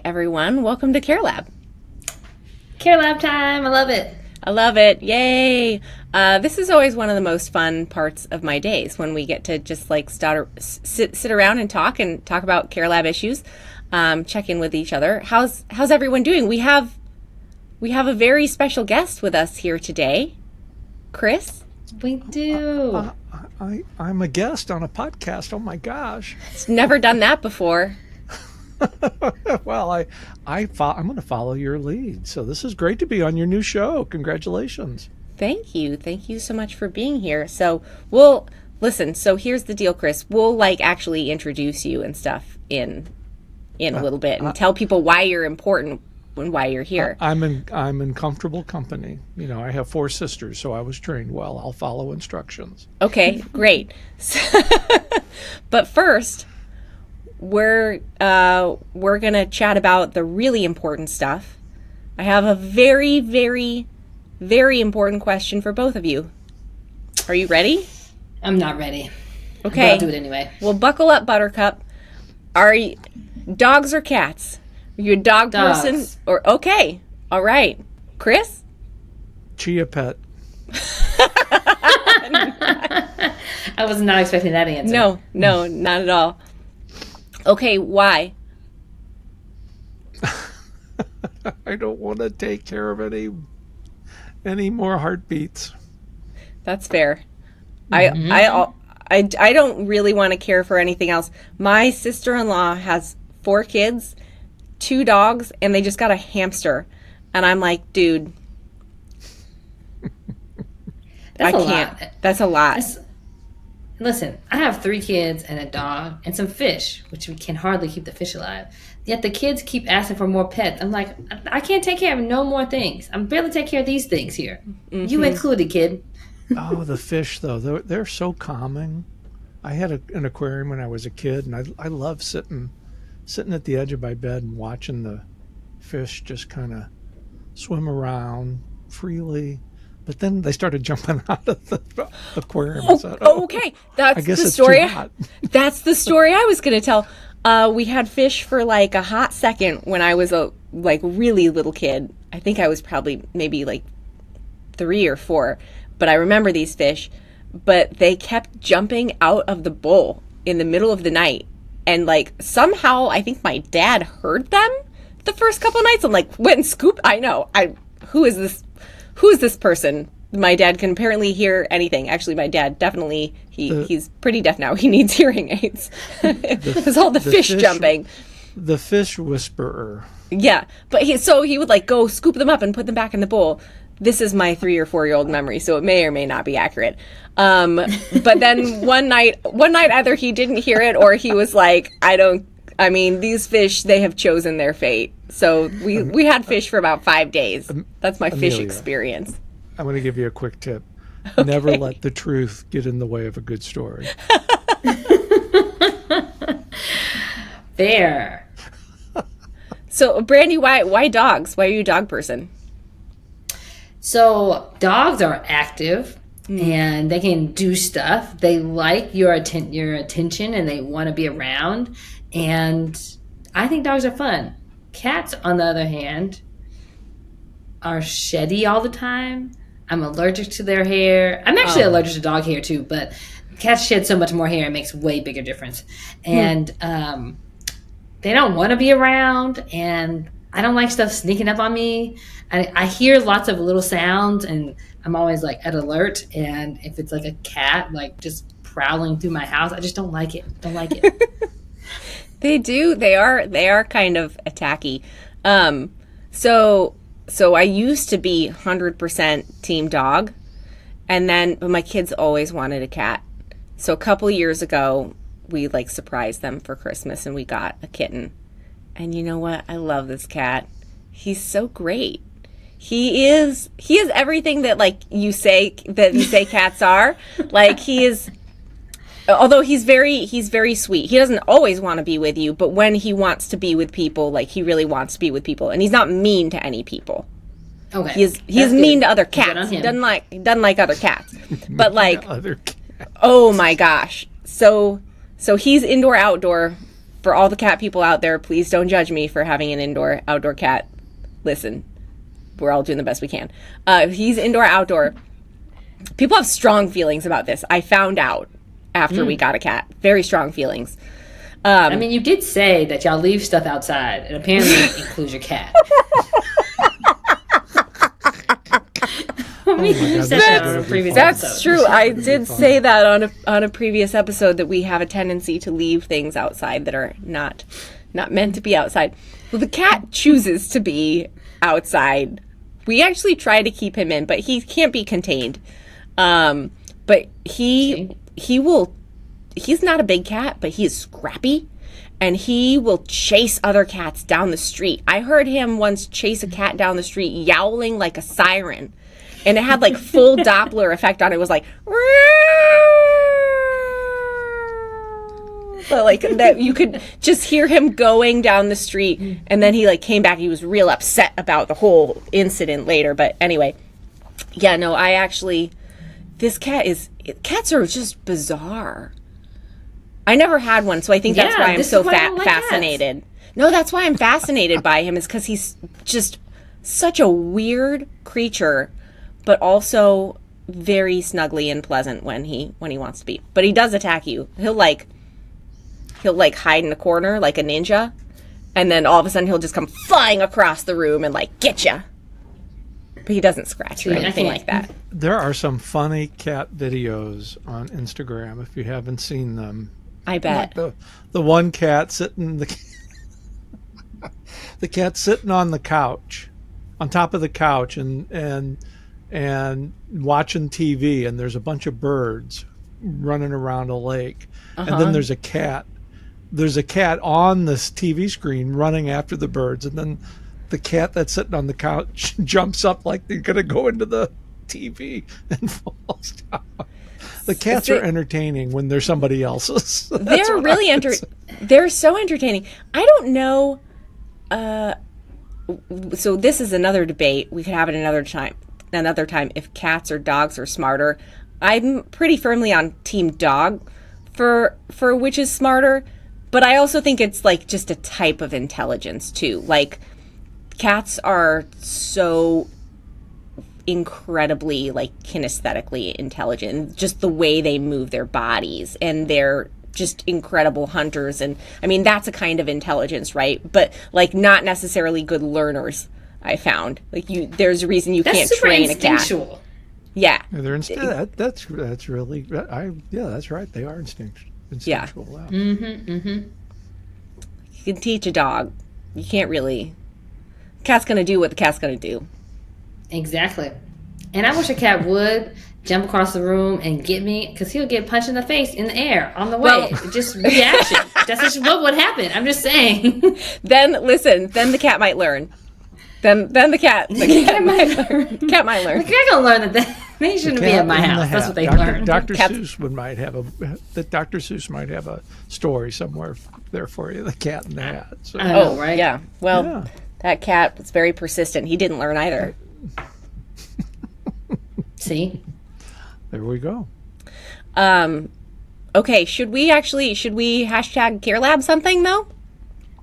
everyone. Welcome to Care Lab. Care Lab time. I love it. I love it. Yay. This is always one of the most fun parts of my days when we get to just like sit around and talk about Care Lab issues, check in with each other. How's everyone doing? We have a very special guest with us here today. Chris? We do. I'm a guest on a podcast. Oh my gosh. It's never done that before. Well, I'm going to follow your lead. So this is great to be on your new show. Congratulations. Thank you. Thank you so much for being here. So so here's the deal, Chris. We'll actually introduce you and stuff in a little bit and tell people why you're important and why you're here. I'm in comfortable company. You know, I have 4 sisters, so I was trained well. I'll follow instructions. Okay, great. But first, we're gonna chat about the really important stuff. I have a very, very, very important question for both of you. Are you ready? I'm not ready. Okay. But I'll do it anyway. Well, buckle up, Buttercup. Are you dogs or cats? Are you a dog person? Or okay. All right. Chris? Chia pet. I was not expecting that answer. No, not at all. Okay, why? I don't want to take care of any more heartbeats. That's fair. I don't really want to care for anything else. My sister-in-law has 4 kids, 2 dogs, and they just got a hamster. And I'm like, dude, That's I a can't. lot. That's a lot. Listen, I have 3 kids and a dog and some fish, which we can hardly keep the fish alive. Yet the kids keep asking for more pets. I'm like, I can't take care of no more things. I'm barely taking care of these things here. Mm-hmm. You included, kid. Oh, the fish, though. They're so calming. I had an aquarium when I was a kid, and I love sitting at the edge of my bed and watching the fish just kind of swim around freely. But then they started jumping out of the aquarium. Okay, that's the story. That's the story I was going to tell. We had fish for like a hot second when I was a really little kid. I think I was probably maybe 3 or 4. But I remember these fish. But they kept jumping out of the bowl in the middle of the night. And somehow I think my dad heard them the first couple of nights and went and scooped. I know. Who is this? Who is this person? My dad can apparently hear anything. Actually, my dad definitely, he's pretty deaf now. He needs hearing aids. Because all the fish jumping. The fish whisperer. Yeah. But he would go scoop them up and put them back in the bowl. This is my 3 or 4-year-old memory, so it may or may not be accurate. But then one night either he didn't hear it or he was like, these fish, they have chosen their fate. So we had fish for about 5 days. That's my fish experience. I'm going to give you a quick tip. Okay. Never let the truth get in the way of a good story. Fair. So, Brandy, why dogs? Why are you a dog person? So, dogs are active. And they can do stuff. They like your attention and they want to be around. And I think dogs are fun. Cats, on the other hand, are sheddy all the time. I'm allergic to their hair. I'm actually allergic to dog hair too, but cats shed so much more hair, it makes a way bigger difference. And they don't want to be around, and I don't like stuff sneaking up on me. I hear lots of little sounds, and I'm always at alert. And if it's a cat just prowling through my house, I just don't like it. They do. They are kind of attacky. So I used to be 100% team dog, but my kids always wanted a cat. So a couple years ago, we surprised them for Christmas, and we got a kitten. And you know what? I love this cat. He's so great. He is everything that you say cats are. He is. Although he's very sweet. He doesn't always want to be with you, but when he wants to be with people, he really wants to be with people, and he's not mean to any people. Okay. He's mean to other cats. He doesn't like other cats. But other cats. Oh my gosh. So he's indoor outdoor for all the cat people out there, please don't judge me for having an outdoor cat. Listen, we're all doing the best we can. He's indoor, outdoor. People have strong feelings about this. I found out after we got a cat. Very strong feelings. I mean, you did say that y'all leave stuff outside, and apparently it includes your cat. You said that on a previous episode. That's true. I did say that on a previous episode that we have a tendency to leave things outside that are not meant to be outside. Well, the cat chooses to be outside. We actually try to keep him in, but he can't be contained. But he's not a big cat, but he is scrappy, and he will chase other cats down the street. I heard him once chase a cat down the street yowling like a siren, and it had like full Doppler effect on it. It was like, but like that, you could just hear him going down the street, and then he like came back. He was real upset about the whole incident later. But anyway, yeah, no, cats are just bizarre. I never had one, so I think that's why I'm so fascinated. Cats. No, that's why I'm fascinated by him, is because he's just such a weird creature, but also very snuggly and pleasant when he wants to be. But he does attack you. He'll hide in a corner like a ninja, and then all of a sudden he'll just come flying across the room and like get you. But he doesn't scratch or anything like that. There are some funny cat videos on Instagram if you haven't seen them. I bet. Like the one cat sitting the cat sitting on the couch, on top of the couch, and watching TV, and there's a bunch of birds running around a lake, and then there's a cat. There's a cat on this TV screen running after the birds, and then the cat that's sitting on the couch jumps up like they're going to go into the TV and falls down. The cats are entertaining when they're somebody else's. They're really they're so entertaining. I don't know. So this is another debate. We could have it another time. If cats or dogs are smarter. I'm pretty firmly on team dog for which is smarter. But I also think it's like just a type of intelligence too. Like cats are so incredibly like kinesthetically intelligent, just the way they move their bodies, and they're just incredible hunters. And I mean, that's a kind of intelligence, right? But like not necessarily good learners. I found like there's a reason you can't train a cat. Yeah, they're that's really that's right. They are instinctual. Yeah. You can teach a dog. You can't really. Cat's gonna do what the cat's gonna do. Exactly. And I wish a cat would jump across the room and get me, because he'll get punched in the face in the air on the way. Just reaction. That's just what would happen. I'm just saying. Then the cat might learn. Then the cat might learn. Cat might learn. The cat gonna learn that they shouldn't be at my house. That's what they learn. Dr. Seuss might have a story somewhere there for you. The Cat and the Hat. So. Oh, right. Yeah. Well, that cat was very persistent. He didn't learn either. See? There we go. Okay, should we hashtag CareLab something though?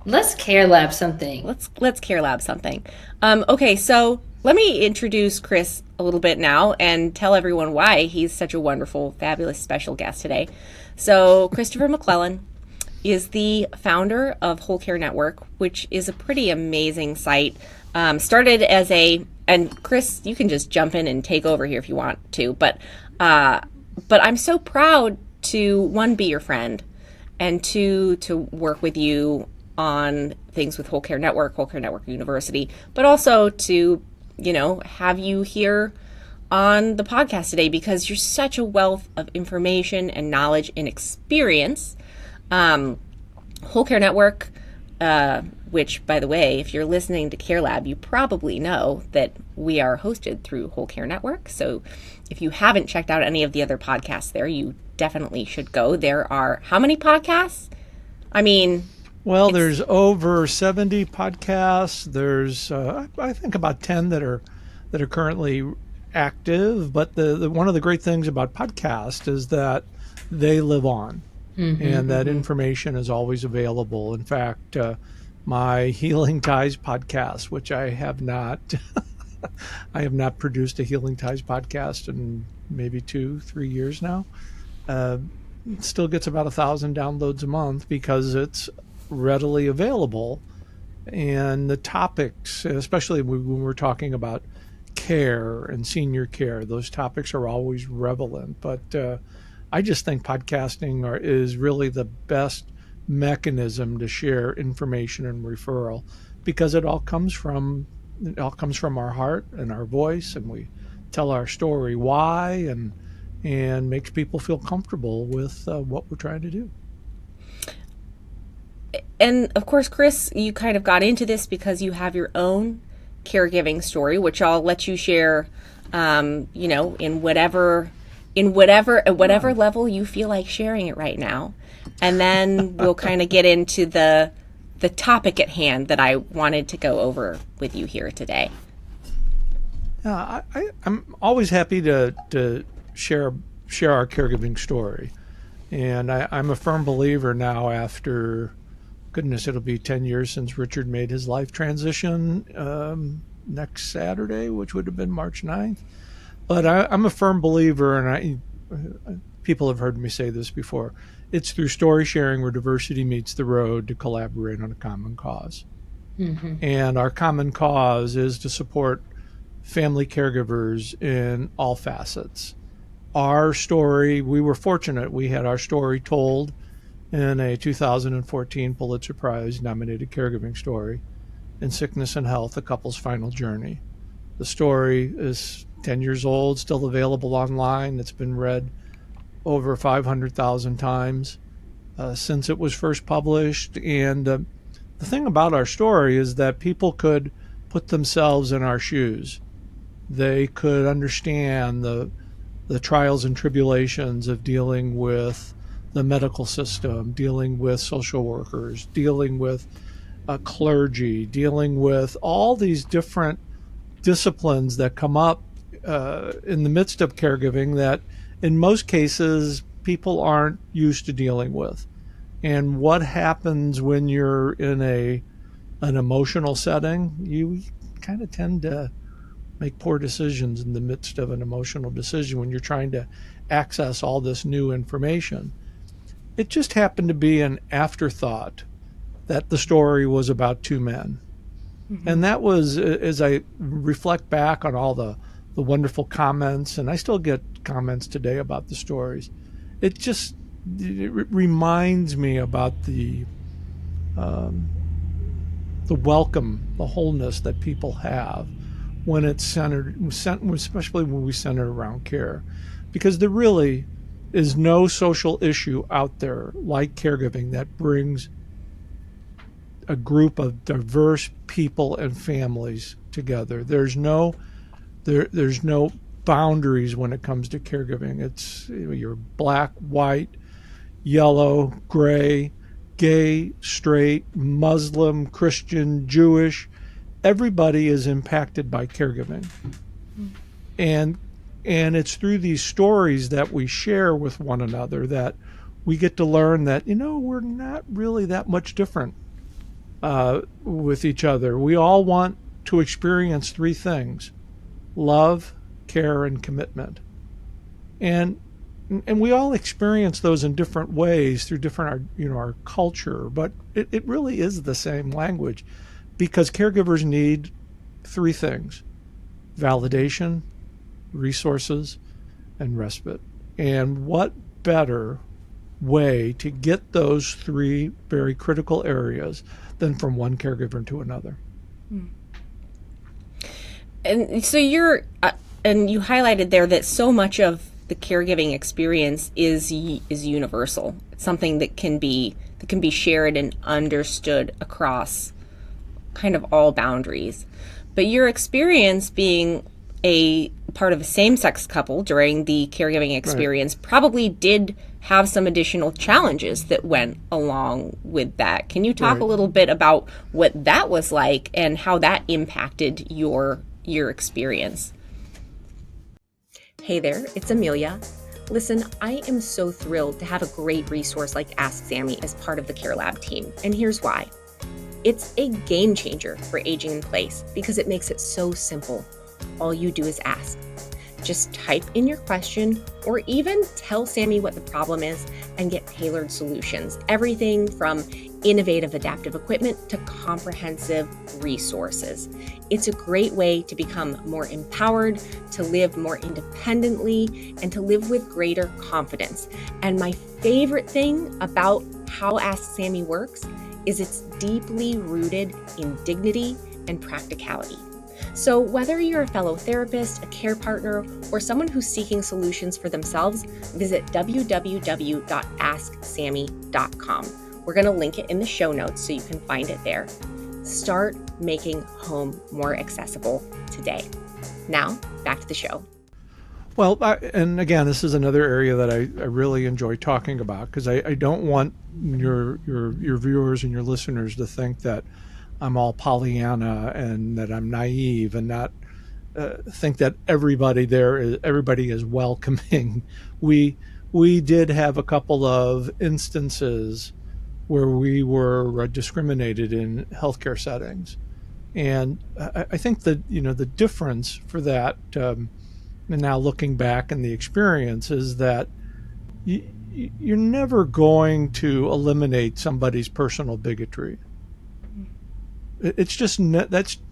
Let's CareLab something. Let's CareLab something. Okay, so let me introduce Chris a little bit now and tell everyone why he's such a wonderful, fabulous, special guest today. So Christopher McClellan is the founder of Whole Care Network, which is a pretty amazing site. Started as and Chris, you can just jump in and take over here if you want to, but I'm so proud to, one, be your friend, and two, to work with you on things with Whole Care Network University, but also to, have you here on the podcast today because you're such a wealth of information and knowledge and experience. Whole Care Network, which, by the way, if you're listening to CareLab, you probably know that we are hosted through Whole Care Network. So if you haven't checked out any of the other podcasts there, you definitely should go. There are how many podcasts? I mean... Well, there's over 70 podcasts. There's, I think, about 10 that are currently active. But the one of the great things about podcasts is that they live on. and that information is always available. In fact, my Healing Ties podcast, which I have not, I have not produced a Healing Ties podcast in maybe 2-3 years now. It still gets about 1,000 downloads a month because it's readily available. And the topics, especially when we're talking about care and senior care, those topics are always relevant. But I just think podcasting is really the best mechanism to share information and referral, because it all comes from our heart and our voice, and we tell our story why, and makes people feel comfortable with what we're trying to do. And of course, Chris, you kind of got into this because you have your own caregiving story, which I'll let you share, in whatever level you feel like sharing it right now. And then we'll kind of get into the topic at hand that I wanted to go over with you here today. I'm always happy to share our caregiving story. And I'm a firm believer now, after, goodness, it'll be 10 years since Richard made his life transition next Saturday, which would have been March 9th. But I'm a firm believer, and people have heard me say this before, it's through story sharing where diversity meets the road to collaborate on a common cause. Mm-hmm. And our common cause is to support family caregivers in all facets. Our story, we were fortunate, we had our story told in a 2014 Pulitzer Prize nominated caregiving story, In Sickness and Health, A Couple's Final Journey. The story is 10 years old, still available online. It's been read over 500,000 times since it was first published. And the thing about our story is that people could put themselves in our shoes. They could understand the trials and tribulations of dealing with the medical system, dealing with social workers, dealing with clergy, dealing with all these different disciplines that come up in the midst of caregiving that in most cases people aren't used to dealing with. And what happens when you're in an emotional setting, you kind of tend to make poor decisions in the midst of an emotional decision when you're trying to access all this new information. It just happened to be an afterthought that the story was about two men. Mm-hmm. And that was, as I reflect back on all the wonderful comments, and I still get comments today about the stories, it reminds me about the welcome, the wholeness that people have when it's centered, especially when we center around care. Because there really is no social issue out there like caregiving that brings a group of diverse people and families together. There's no boundaries when it comes to caregiving. It's, you're black, white, yellow, gray, gay, straight, Muslim, Christian, Jewish. Everybody is impacted by caregiving. And it's through these stories that we share with one another that we get to learn that, we're not really that much different with each other. We all want to experience three things: love, care, and commitment. And we all experience those in different ways through different, our culture, but it really is the same language, because caregivers need three things: validation, resources, and respite. And what better way to get those three very critical areas than from one caregiver to another? And so and you highlighted there that so much of the caregiving experience is universal. It's something that can be shared and understood across kind of all boundaries. But your experience being a part of a same-sex couple during the caregiving experience probably did have some additional challenges that went along with that. Can you talk a little bit about what that was like and how that impacted your experience? Hey there, it's Emilia. Listen, I am so thrilled to have a great resource like Ask Sammy as part of the Care Lab team, and here's why. It's a game changer for aging in place because it makes it so simple. All you do is ask. Just type in your question or even tell Sammy what the problem is and get tailored solutions. Everything from innovative adaptive equipment to comprehensive resources. It's a great way to become more empowered, to live more independently, and to live with greater confidence. And my favorite thing about how Ask Sammy works is it's deeply rooted in dignity and practicality. So whether you're a fellow therapist, a care partner, or someone who's seeking solutions for themselves, visit www.asksammy.com. We're going to link it in the show notes so you can find it there. Start making home more accessible today. Now, back to the show. Well, and again, this is another area that I really enjoy talking about because I don't want your viewers and your listeners to think that I'm all Pollyanna and that I'm naive and not think that everybody is welcoming. We did have a couple of instances where we were discriminated in healthcare settings, and I think that the difference for that, and now looking back in the experience, is that you're never going to eliminate somebody's personal bigotry. It's just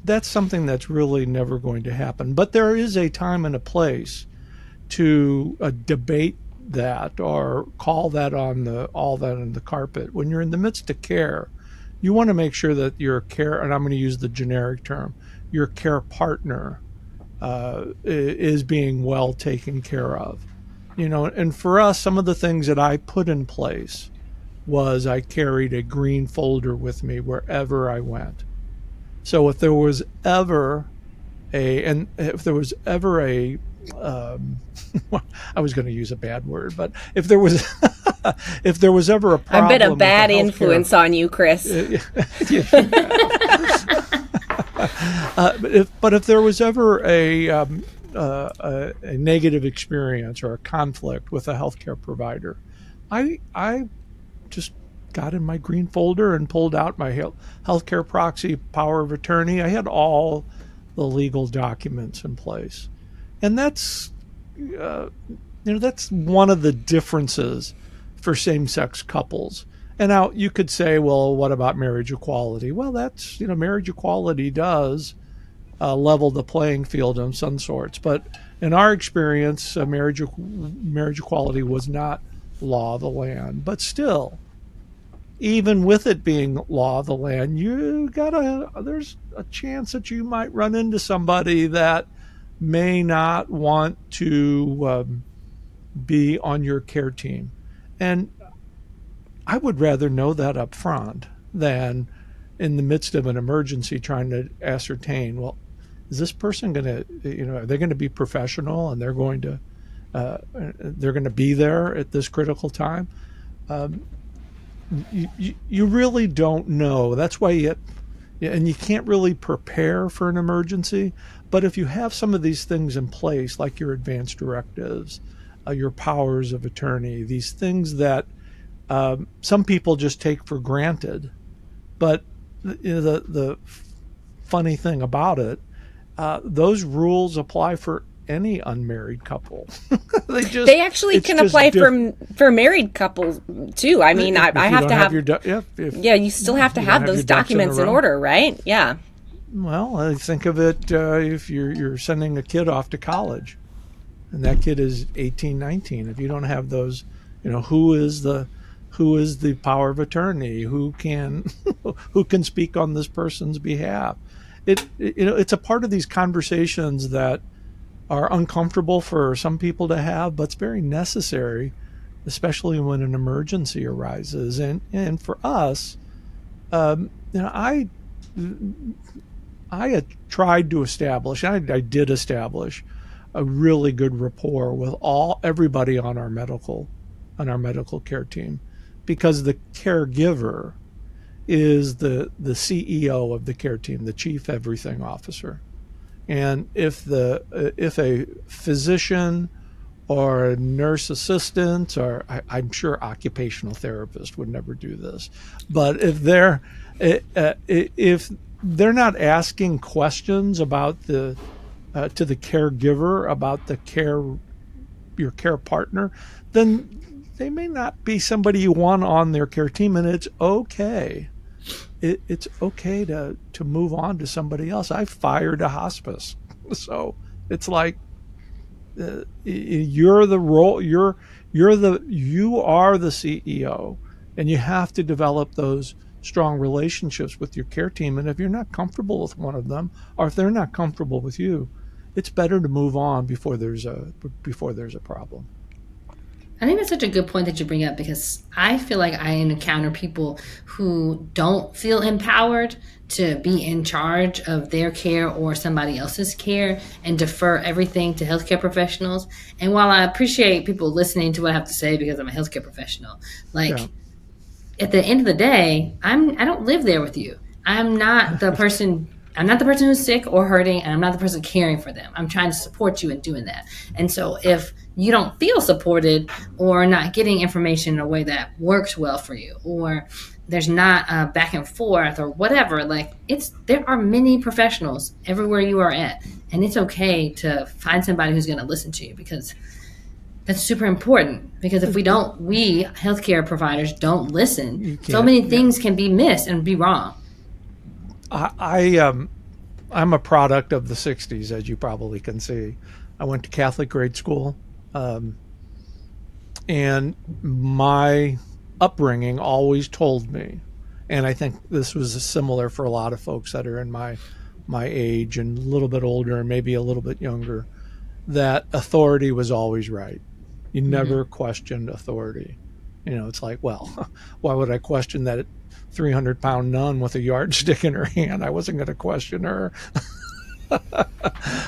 that's something that's really never going to happen. But there is a time and a place to debate that or call that on the carpet. When you're in the midst of care, you want to make sure that your care, and I'm going to use the generic term, your care partner is being well taken care of. And for us, some of the things that I put in place was I carried a green folder with me wherever I went. So if there was ever I was going to use a bad word, but if there was ever a problem, I've been a bad influence on you, Chris. But if there was ever a negative experience or a conflict with a healthcare provider, I just got in my green folder and pulled out my healthcare proxy power of attorney. I had all the legal documents in place, and that's one of the differences for same-sex couples. And now you could say, well, what about marriage equality? Well, that's marriage equality does level the playing field in some sorts, but in our experience, marriage equality was not law of the land. But still, even with it being law of the land, there's a chance that you might run into somebody that may not want to be on your care team. And I would rather know that up front than in the midst of an emergency trying to ascertain, well, is this person going to, are they going to be professional and they're going to be there at this critical time? You really don't know. That's why and you can't really prepare for an emergency. But if you have some of these things in place, like your advance directives, your powers of attorney, these things that some people just take for granted, but the funny thing about it, those rules apply for any unmarried couple. They actually can apply for married couples too. I mean, I have to have you still have to have those documents in order, right? Yeah. Well, I think of it if you're sending a kid off to college, and that kid is 18, 19. If you don't have those, who is the power of attorney? Who can speak on this person's behalf? It's a part of these conversations that are uncomfortable for some people to have, but it's very necessary, especially when an emergency arises. And for us, I had tried to establish, I did establish a really good rapport with everybody on our medical care team, because the caregiver is the CEO of the care team, the chief everything officer. And if a physician or a nurse assistant, or I'm sure occupational therapist would never do this, but if they're not asking questions about the to the caregiver about your care partner, then they may not be somebody you want on their care team, and it's okay. It's okay to move on to somebody else. I fired a hospice, so it's like you are the CEO, and you have to develop those strong relationships with your care team. And if you're not comfortable with one of them, or if they're not comfortable with you, it's better to move on before there's a problem. I think that's such a good point that you bring up, because I feel like I encounter people who don't feel empowered to be in charge of their care or somebody else's care and defer everything to healthcare professionals. And while I appreciate people listening to what I have to say because I'm a healthcare professional, at the end of the day, I don't live there with you. I'm not the person who's sick or hurting, and I'm not the person caring for them. I'm trying to support you in doing that. And so if you don't feel supported or not getting information in a way that works well for you, or there's not a back and forth or whatever, there are many professionals everywhere you are at, and it's okay to find somebody who's going to listen to you, because that's super important. Because if we healthcare providers don't listen, so many things can be missed and be wrong. I'm a product of the 60s, as you probably can see. I went to Catholic grade school, and my upbringing always told me, and I think this was similar for a lot of folks that are in my age and a little bit older and maybe a little bit younger, that authority was always right. You never questioned authority. It's like, well, why would I question that 300-pound nun with a yardstick in her hand? I wasn't going to question her.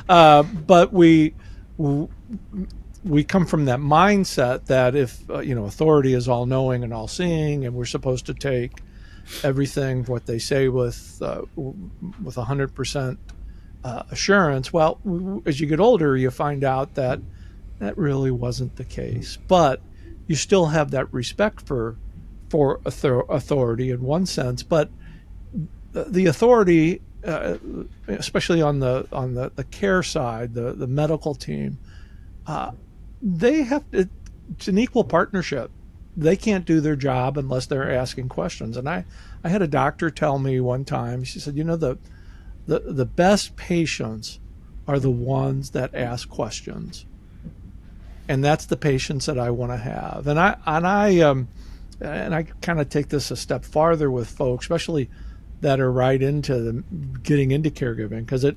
But we come from that mindset that if authority is all knowing and all seeing, and we're supposed to take everything what they say with 100% assurance. Well, as you get older, you find out that really wasn't the case. But you still have that respect for authority in one sense, but the authority, especially on the care side, the medical team, they have to, it's an equal partnership. They can't do their job unless they're asking questions. And I had a doctor tell me one time, she said, the best patients are the ones that ask questions, and that's the patients that I want to have. And I kind of take this a step farther with folks, especially that are right into getting into caregiving, because it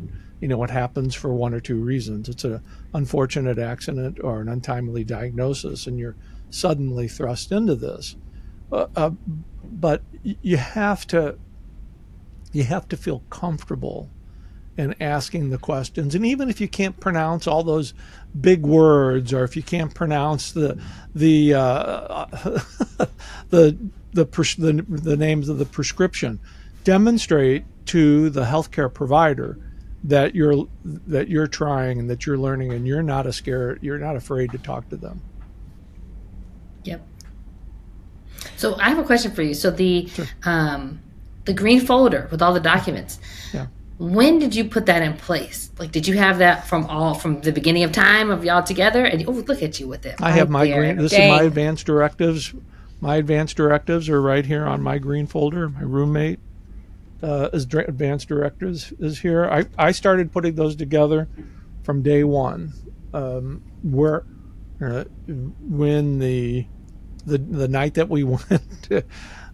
happens for one or two reasons. It's an unfortunate accident or an untimely diagnosis, and you're suddenly thrust into this. But you have to feel comfortable in asking the questions, and even if you can't pronounce all those big words, or if you can't pronounce the names of the prescription, demonstrate to the healthcare provider that you're trying and that you're learning, and you're not afraid to talk to them. Yep. So I have a question for you. So the Sure. The green folder with all the documents. Yeah. When did you put that in place? Did you have that from the beginning of time of y'all together? And look at you with it. I have my green. This is my advanced directives. My advanced directives are right here on my green folder. My roommate advanced directives is here. I started putting those together from day one. When the night that we went to,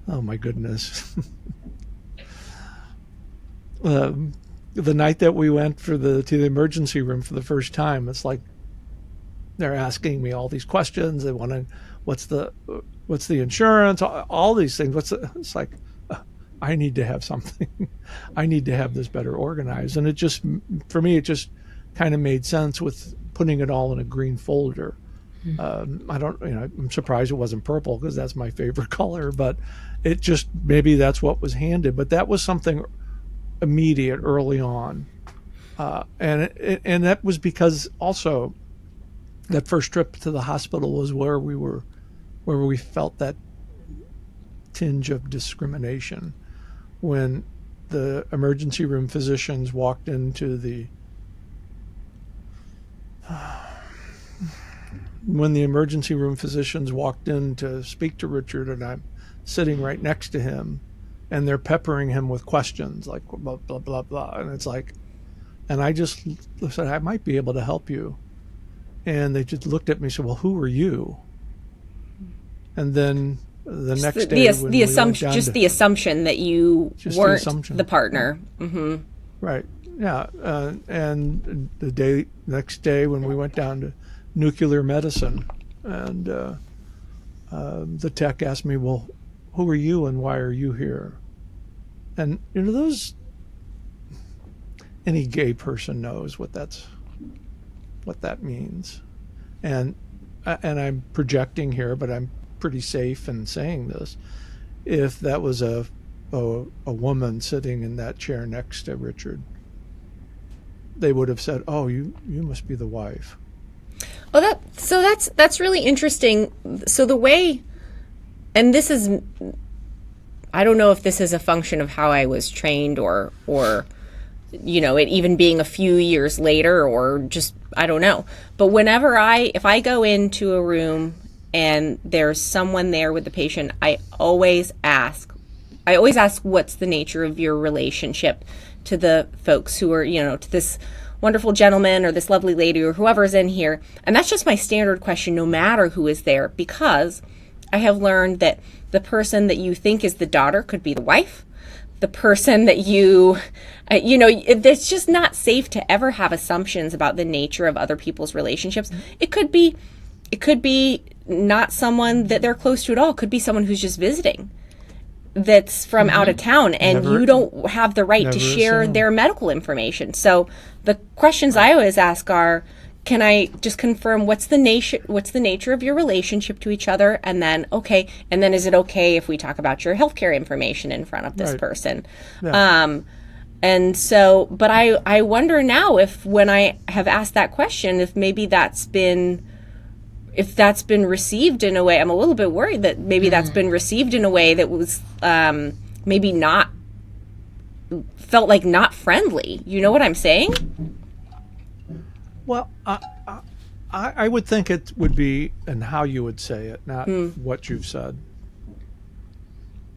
oh my goodness. The night that we went to the emergency room for the first time, it's like they're asking me all these questions. They want to, what's the insurance, all these things. It's like, I need to have something. I need to have this better organized. And for me, it just kind of made sense with putting it all in a green folder. I'm surprised it wasn't purple, because that's my favorite color, but it just, maybe that's what was handed. But that was something immediate early on. And that was because also that first trip to the hospital was where we felt that tinge of discrimination when the emergency room physicians walked into the when the emergency room physicians walked in to speak to Richard, and I'm sitting right next to him, and they're peppering him with questions like blah blah blah blah, and it's like, and I just said, I might be able to help you, and they just looked at me and said, well, who are you? And then the next day, the assumption, the assumption that you weren't the partner. Mm-hmm. Right. Yeah. And the next day when we went down to nuclear medicine, and the tech asked me, well, who are you and why are you here? And those, any gay person knows what that means. And I'm projecting here, but I'm pretty safe in saying this. If that was a woman sitting in that chair next to Richard, they would have said, oh, you must be the wife. Oh, that's really interesting. So the way, and this is, I don't know if this is a function of how I was trained or it even being a few years later, or just, I don't know. But if I go into a room and there's someone there with the patient, I always ask what's the nature of your relationship to the folks who are, to this wonderful gentleman or this lovely lady or whoever's in here. And that's just my standard question, no matter who is there, because I have learned that the person that you think is the daughter could be the wife. The person that it's just not safe to ever have assumptions about the nature of other people's relationships. It could be not someone that they're close to at all. It could be someone who's just visiting, that's from out of town, and you don't have the right to share their medical information. So the questions I always ask are, can I just confirm what's the nature of your relationship to each other? And then, is it okay if we talk about your healthcare information in front of this person? Yeah. And so, but I wonder now if, when I have asked that question, if maybe that's been received in a way, I'm a little bit worried that maybe that's been received in a way that was maybe not, felt like not friendly. You know what I'm saying? Well, I would think it would be in how you would say it, not what you've said.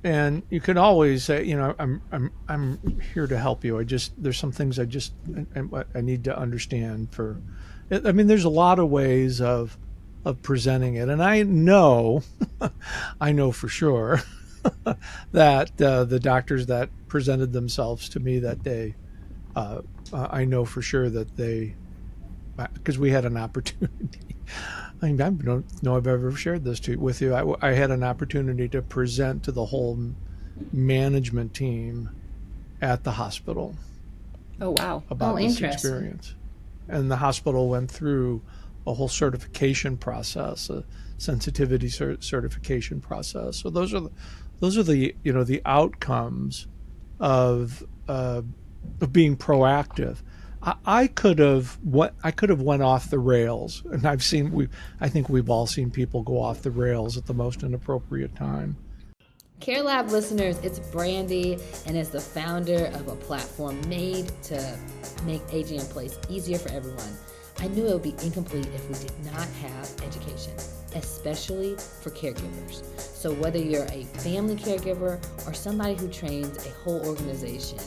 And you could always say, I'm here to help you. There's some things I need to understand for. I mean, there's a lot of ways of presenting it, and I know for sure that the doctors that presented themselves to me that day, I know for sure that they, because we had an opportunity. I don't know if I've ever shared this with you. I had an opportunity to present to the whole management team at the hospital. Oh, wow. About this experience. And the hospital went through a whole certification process, a sensitivity certification process. So those are the outcomes of being proactive. I could have went off the rails, and I think we've all seen people go off the rails at the most inappropriate time. Care Lab listeners, it's Brandy, and as the founder of a platform made to make aging in place easier for everyone, I knew it would be incomplete if we did not have education, especially for caregivers. So whether you're a family caregiver or somebody who trains a whole organization,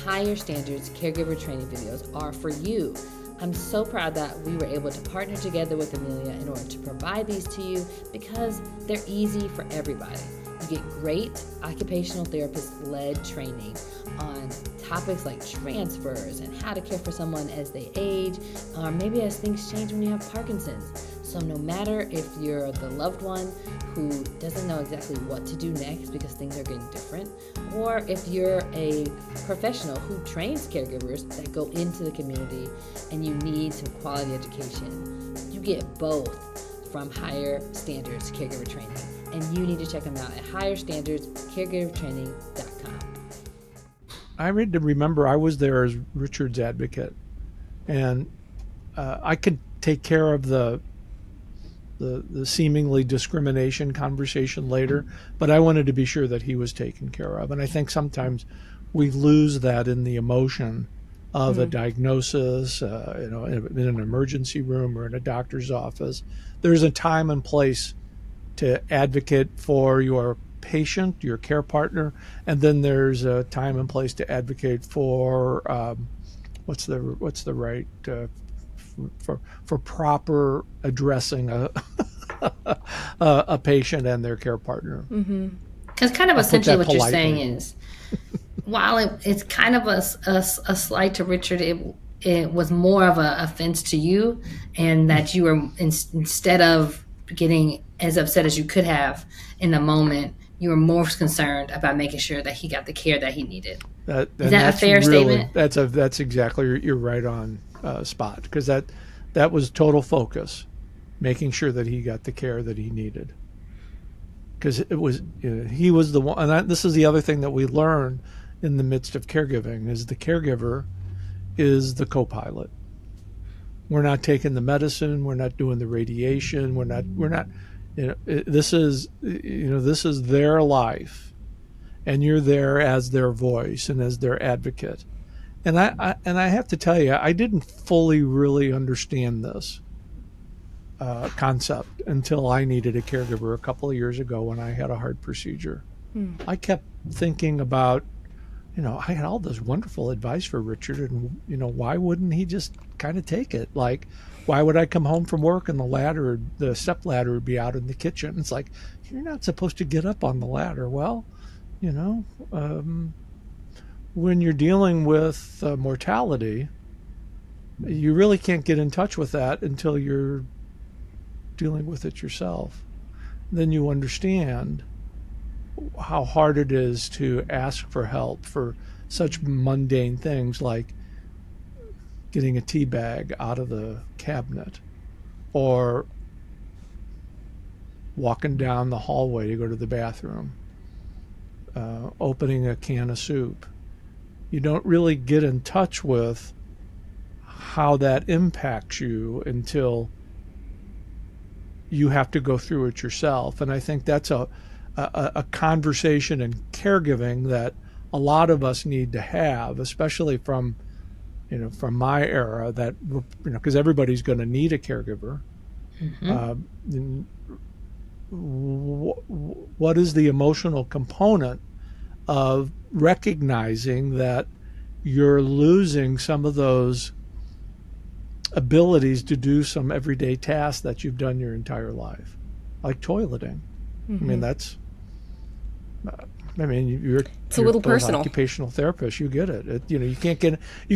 Higher Standards Caregiver training videos are for you. I'm so proud that we were able to partner together with Emilia in order to provide these to you because they're easy for everybody. You get great occupational therapist-led training on topics like transfers and how to care for someone as they age, or maybe as things change when you have Parkinson's. So no matter if you're the loved one who doesn't know exactly what to do next because things are getting different, or if you're a professional who trains caregivers that go into the community and you need some quality education, you get both from Higher Standards Caregiver Training. And you need to check them out at higherstandardscaregivertraining.com. I remember I was there as Richard's advocate, and I could take care of the the seemingly discrimination conversation later, but I wanted to be sure that he was taken care of. And I think sometimes we lose that in the emotion of a diagnosis, in an emergency room or in a doctor's office. There's a time and place to advocate for your patient, your care partner, and then there's a time and place to advocate for what's the right for proper addressing a patient and their care partner. Because kind of essentially what you're saying is, while it's kind of a slight to Richard, it was more of an offense to you, and that you were instead of getting as upset as you could have in the moment, you were more concerned about making sure that he got the care that he needed. Is that a fair statement? That's exactly, you're right on spot, because that was total focus, making sure that he got the care that he needed. Because it was he was the one, and this is the other thing that we learn in the midst of caregiving, is the caregiver is the co-pilot. We're not taking the medicine, we're not doing the radiation, we're not this is their life, and you're there as their voice and as their advocate. And I have to tell you, I didn't fully really understand this concept until I needed a caregiver a couple of years ago when I had a heart procedure. I kept thinking about, I had all this wonderful advice for Richard, and why wouldn't he just kind of take it? Like, why would I come home from work and the step ladder would be out in the kitchen? It's like, you're not supposed to get up on the ladder. Well, when you're dealing with mortality, you really can't get in touch with that until you're dealing with it yourself. Then you understand how hard it is to ask for help for such mundane things like getting a tea bag out of the cabinet, or walking down the hallway to go to the bathroom, opening a can of soup. You don't really get in touch with how that impacts you until you have to go through it yourself. And I think that's a conversation in caregiving that a lot of us need to have, especially from my era, that because everybody's going to need a caregiver. What is the emotional component of recognizing that you're losing some of those abilities to do some everyday tasks that you've done your entire life, like toileting? I mean, you're a little personal. Occupational therapist, you get it. You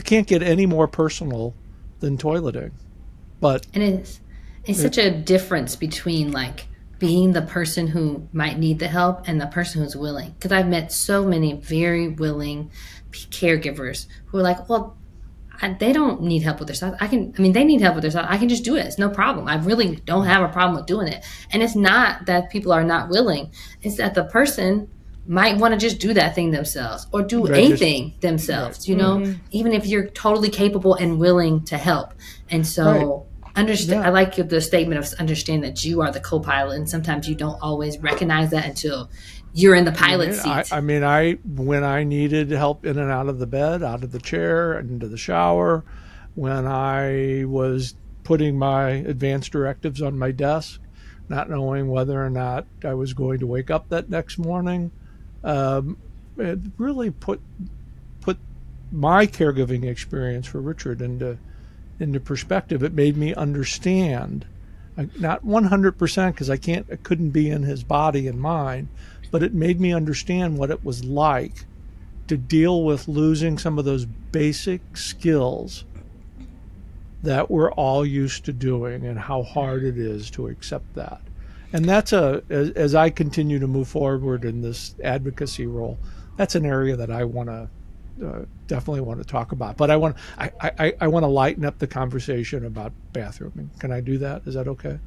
can't get any more personal than toileting. And it's such a difference between like being the person who might need the help and the person who's willing. Because I've met so many very willing caregivers who are like, well, they don't need help with their stuff. They need help with their stuff. I can just do it. It's no problem. I really don't have a problem with doing it. And it's not that people are not willing. It's that the person might want to just do that thing themselves, or do anything themselves, even if you're totally capable and willing to help. And so understand. I like the statement of understand that you are the co-pilot, and sometimes you don't always recognize that until you're in the pilot seat. When I needed help in and out of the bed, out of the chair, into the shower, when I was putting my advance directives on my desk, not knowing whether or not I was going to wake up that next morning, it really put my caregiving experience for Richard into perspective. It made me understand, not 100% because I couldn't be in his body and mind, but it made me understand what it was like to deal with losing some of those basic skills that we're all used to doing, and how hard it is to accept that. And that's as I continue to move forward in this advocacy role, that's an area that I definitely want to talk about. But I want to lighten up the conversation about bathrooming. Can I do that? Is that okay?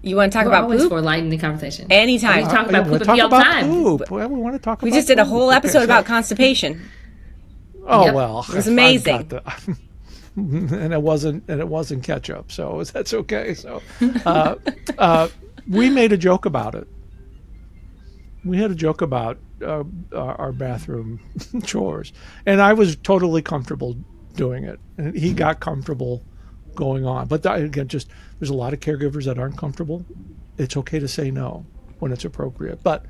You want to talk We're about always poop? for lightening the conversation. Anytime. We talk about poop all the time. Poop. Well, we want to talk. We about just did a poop. whole episode about constipation. Oh Yep. well, It was amazing. and it wasn't ketchup, so that's okay. So we made a joke about it. We had a joke about our bathroom chores, and I was totally comfortable doing it, and he got comfortable going on. But again, just there's a lot of caregivers that aren't comfortable. It's okay to say no when it's appropriate. But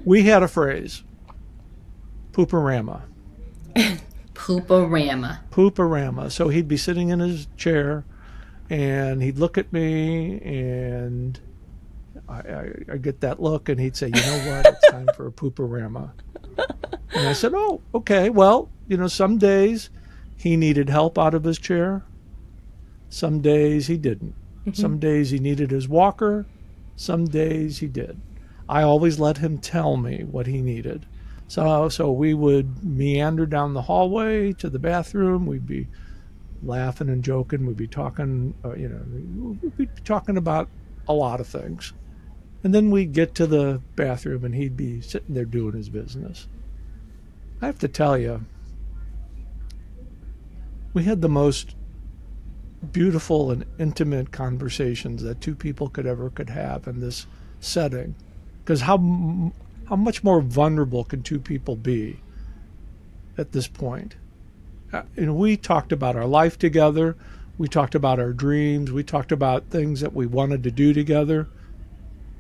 we had a phrase, pooperama. Pooperama. So he'd be sitting in his chair, and he'd look at me, and I get that look, and he'd say, "You know what? It's time for a pooperama." And I said, "Oh, okay. Well, some days he needed help out of his chair. Some days he didn't. Some days he needed his walker. Some days he did. I always let him tell me what he needed. So we would meander down the hallway to the bathroom. We'd be laughing and joking. We'd be talking, we'd be talking about a lot of things. And then we'd get to the bathroom, and he'd be sitting there doing his business. I have to tell you, we had the most beautiful and intimate conversations that two people could have in this setting. Because how much more vulnerable can two people be at this point? We talked about our life together. We talked about our dreams. We talked about things that we wanted to do together.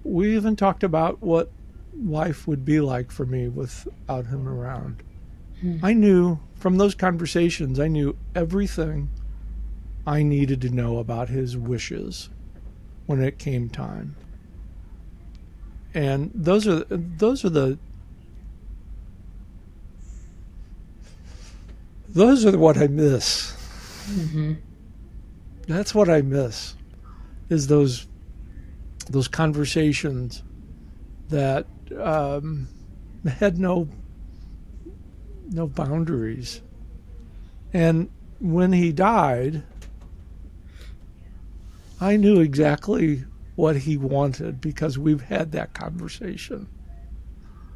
We even talked about what life would be like for me without him around. I knew from those conversations, I knew everything I needed to know about his wishes when it came time. And those are what I miss. That's what I miss, is those conversations that had no boundaries. And when he died, I knew exactly what he wanted because we've had that conversation.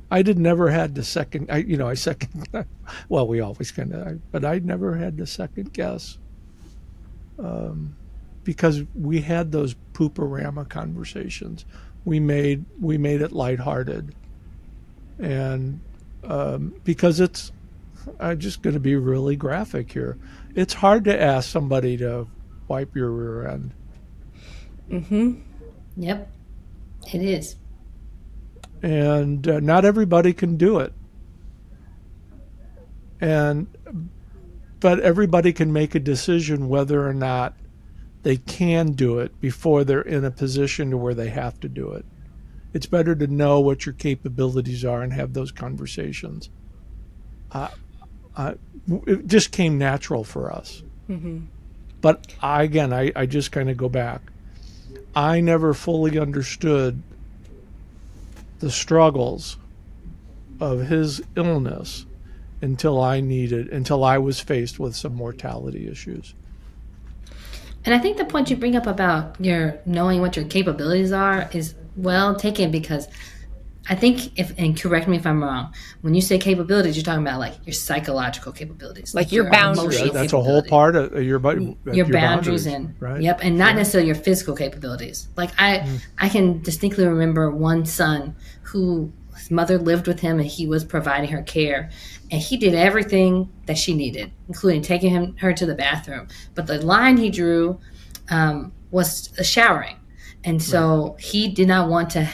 I never had to second. Well, we always but I never had to second guess, because we had those pooperama conversations. We made it lighthearted, and because I'm just going to be really graphic here. It's hard to ask somebody to wipe your rear end. Yep, it is. And not everybody can do it. But everybody can make a decision whether or not they can do it before they're in a position to where they have to do it. It's better to know what your capabilities are and have those conversations. It just came natural for us. But I just kind of go back. I never fully understood the struggles of his illness until I was faced with some mortality issues. And I think the point you bring up about your knowing what your capabilities are is well taken, because I think and correct me if I'm wrong, when you say capabilities, you're talking about like your psychological capabilities, like your boundaries. That's a whole part of your boundaries, and right? Yep, and not necessarily your physical capabilities. Like I can distinctly remember one son who his mother lived with him, and he was providing her care, and he did everything that she needed, including taking her to the bathroom. But the line he drew was showering, and so he did not want to.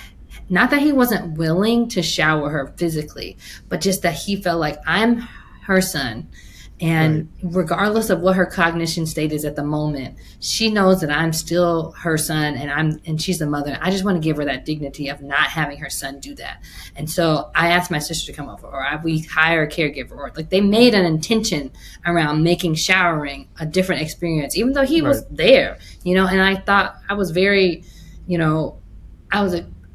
Not that he wasn't willing to shower her physically, but just that he felt like, I'm her son, and regardless of what her cognition state is at the moment, she knows that I'm still her son, and she's the mother. I just want to give her that dignity of not having her son do that. And so I asked my sister to come over, or we hire a caregiver, or like they made an intention around making showering a different experience, even though he was there, and I thought I was very,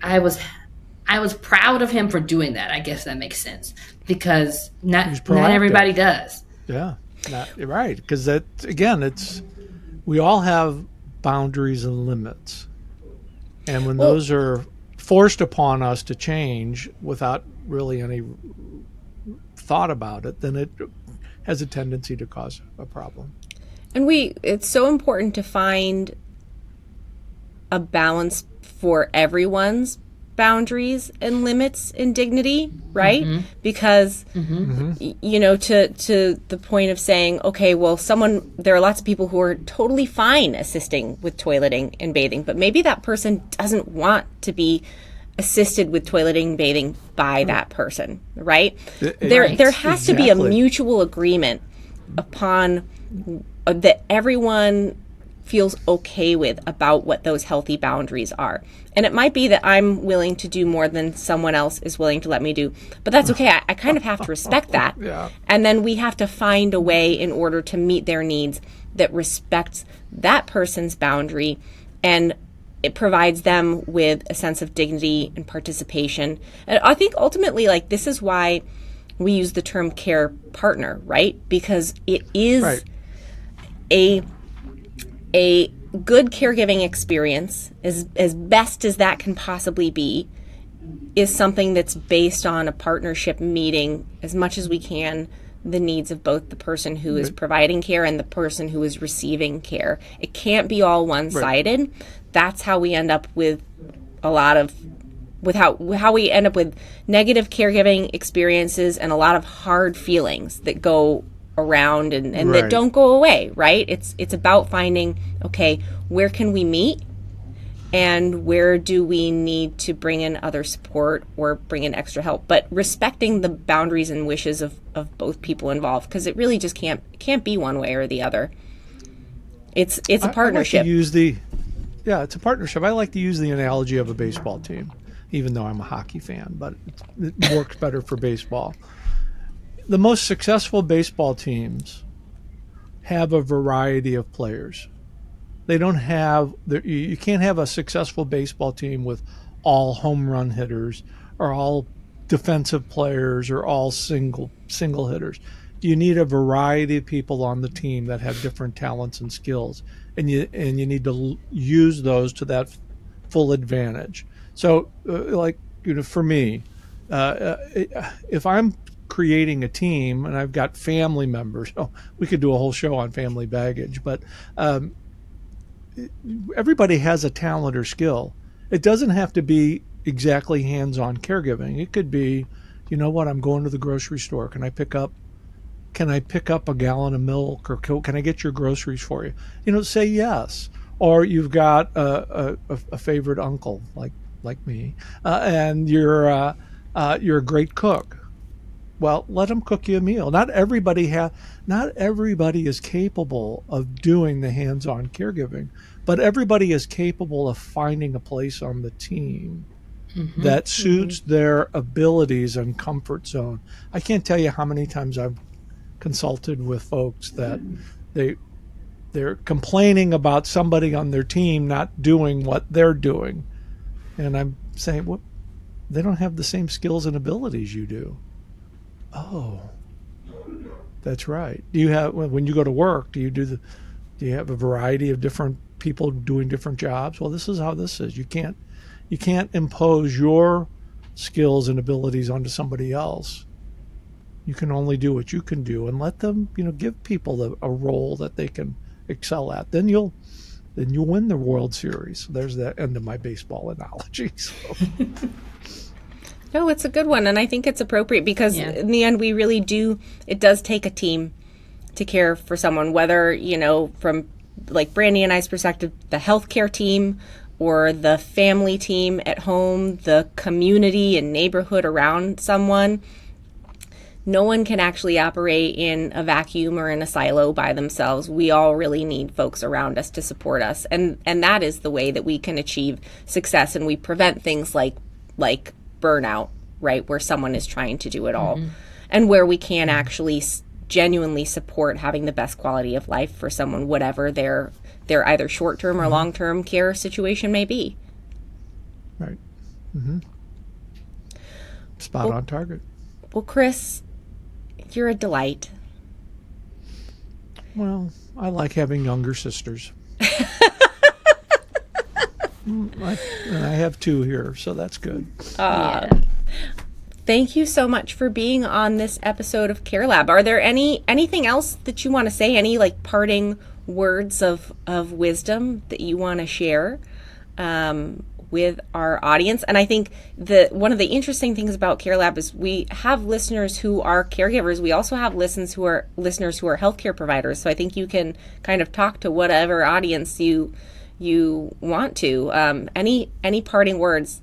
I was proud of him for doing that. I guess that makes sense, because not everybody does. Yeah, right. Because we all have boundaries and limits, and when those are forced upon us to change without really any thought about it, then it has a tendency to cause a problem. And it's so important to find a balance for everyone's boundaries and limits and dignity, right? Because, you know, to the point of saying, okay, well, there are lots of people who are totally fine assisting with toileting and bathing, but maybe that person doesn't want to be assisted with toileting and bathing by that person, right? There has to be a mutual agreement upon that everyone feels okay with about what those healthy boundaries are. And it might be that I'm willing to do more than someone else is willing to let me do, but that's okay. I kind of have to respect that. Yeah. And then we have to find a way in order to meet their needs that respects that person's boundary, and it provides them with a sense of dignity and participation. And I think ultimately, like, this is why we use the term care partner, right? Because it is a good caregiving experience, as best as that can possibly be, is something that's based on a partnership meeting as much as we can the needs of both the person who is providing care and the person who is receiving care. It can't be all one-sided. Right. That's how we end up with how we end up with negative caregiving experiences and a lot of hard feelings that go around and that don't go away, right? It's about finding, okay, where can we meet, and where do we need to bring in other support or bring in extra help, but respecting the boundaries and wishes of both people involved, because it really just can't be one way or the other. It's a partnership. It's a partnership. I like to use the analogy of a baseball team, even though I'm a hockey fan, but it works better for baseball. The most successful baseball teams have a variety of players. They don't have, you can't have a successful baseball team with all home run hitters or all defensive players or all single hitters. You need a variety of people on the team that have different talents and skills, and you need to use those to that full advantage. So, for me, if I'm creating a team and I've got family members, we could do a whole show on family baggage, but everybody has a talent or skill. It doesn't have to be exactly hands-on caregiving. It could be, you know what, I'm going to the grocery store. Can I pick up a gallon of milk, or can I get your groceries for you? Say yes. Or you've got a favorite uncle like me, and you're a great cook. Well, let them cook you a meal. Not everybody is capable of doing the hands-on caregiving, but everybody is capable of finding a place on the team that suits their abilities and comfort zone. I can't tell you how many times I've consulted with folks that they're complaining about somebody on their team not doing what they're doing, and I'm saying, well, they don't have the same skills and abilities you do. Oh, that's right. Do you have, when you go to work, do you have a variety of different people doing different jobs? Well, this is how this is. You can't impose your skills and abilities onto somebody else. You can only do what you can do, and let them, give people a role that they can excel at. Then you'll win the World Series. There's the end of my baseball analogy. So. No, it's a good one, and I think it's appropriate because in the end, we really do, it does take a team to care for someone, whether, from like Brandy and I's perspective, the healthcare team or the family team at home, the community and neighborhood around someone. No one can actually operate in a vacuum or in a silo by themselves. We all really need folks around us to support us, and that is the way that we can achieve success, and we prevent things like burnout, right, where someone is trying to do it all, and where we can actually genuinely support having the best quality of life for someone, whatever their either short-term or long-term care situation may be. Right. Spot on target. Well, Chris, you're a delight. Well, I like having younger sisters. I have two here, so that's good. Thank you so much for being on this episode of Care Lab. Are there anything else that you want to say? Any parting words of wisdom that you want to share with our audience. And I think that one of the interesting things about CareLab is we have listeners who are caregivers. We also have listeners who are healthcare providers. So I think you can kind of talk to whatever audience you want to. Any parting words?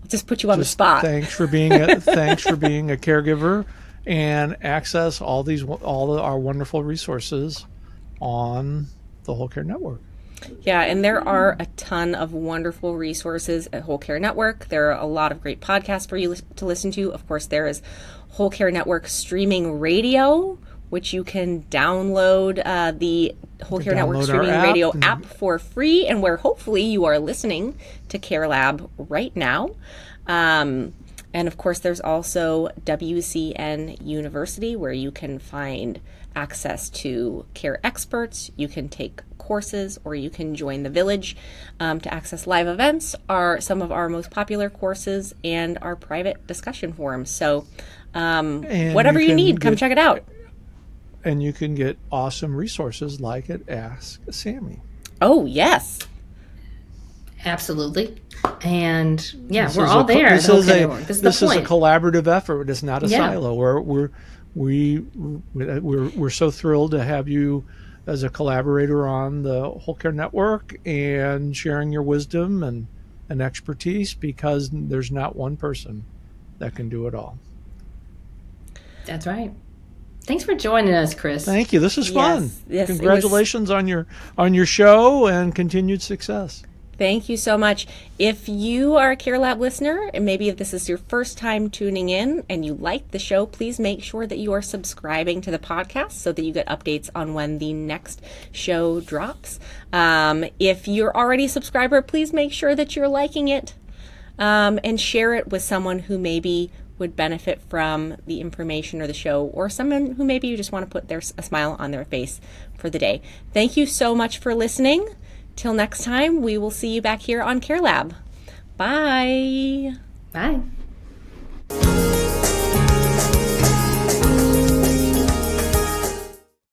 Just put you on the spot. Thanks for being a caregiver, and access all our wonderful resources on the Whole Care Network. Yeah, and there are a ton of wonderful resources at Whole Care Network. There are a lot of great podcasts for you to listen to. Of course, there is Whole Care Network streaming radio, which you can download the Whole Care Network streaming radio app for free, and where hopefully you are listening to CareLab right now. And of course, there's also WCN University, where you can find access to care experts. You can take courses, or you can join the Village to access live events, are some of our most popular courses, and our private discussion forums. So whatever you need, come check it out. And you can get awesome resources like at Ask Sammy. Oh, yes. Absolutely. And yeah, we're all there. This is a collaborative effort. It's not a silo. We're so thrilled to have you as a collaborator on the Whole Care Network and sharing your wisdom and expertise, because there's not one person that can do it all. That's right. Thanks for joining us, Chris. Thank you. This is fun. Yes, congratulations on your show, and continued success. Thank you so much. If you are a CareLab listener, and maybe if this is your first time tuning in and you like the show, please make sure that you are subscribing to the podcast so that you get updates on when the next show drops. If you're already a subscriber, please make sure that you're liking it and share it with someone who maybe would benefit from the information or the show, or someone who maybe you just want to put a smile on their face for the day. Thank you so much for listening. Till next time, we will see you back here on CareLab. Bye. Bye.